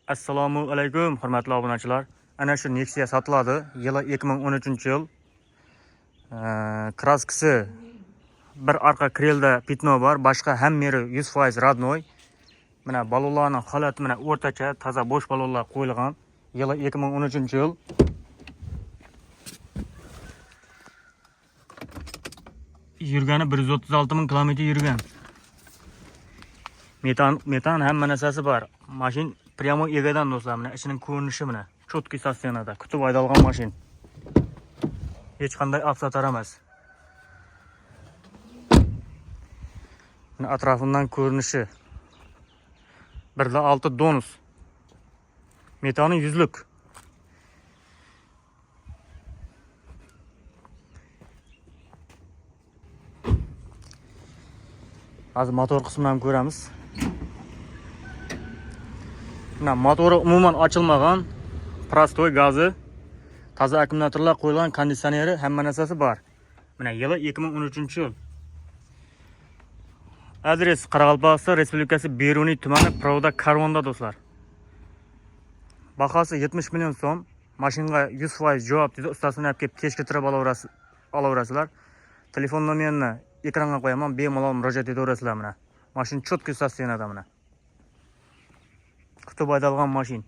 Assalomu alaykum, hurmatli obunachilar. Ana shu Nexia sotiladi. Yili 2013-yil. Kraskasi bir orqa krelda pitno bor, boshqa hammeri 100% radnoy. Mana balonlarning holati mana o'rtacha, toza bo'sh balonlar qo'yilgan. Yili 2013-yil. Yurgani 136 ming kilometr yurgan. Metan hamma narsasi bor. Mashin prямо egadan do'stlar, mana ichining ko'rinishi mana. Cho'tki sostenada, kutib aydalgan mashin. Hech qanday afsatar emas. Mana atrofidan ko'rinishi. 1.6 donus. Metani 100lik. Hozir motor qismini ham ko'ramiz. Mana motori umuman ochilmagan, prostoy gazi, toza akkumulyatorlar qo'yilgan, konditsioneri, hamma narsasi bor. Mana yili 2013-yil. Adres Qoraqalpog'iston Respublikasi Beruniy tumani Provoda Karvonda do'stlar. Bahosi 70 million so'm. Mashinaga 100% javob dedi. Ustasini olib kelib tekshirtirib olaverasizlar. Telefon nomerini ekranga qo'yaman, bemalol murojaat etaverasizlar mana. Mashina cho'tki sostenada mana. Kutib aydalgan mashin.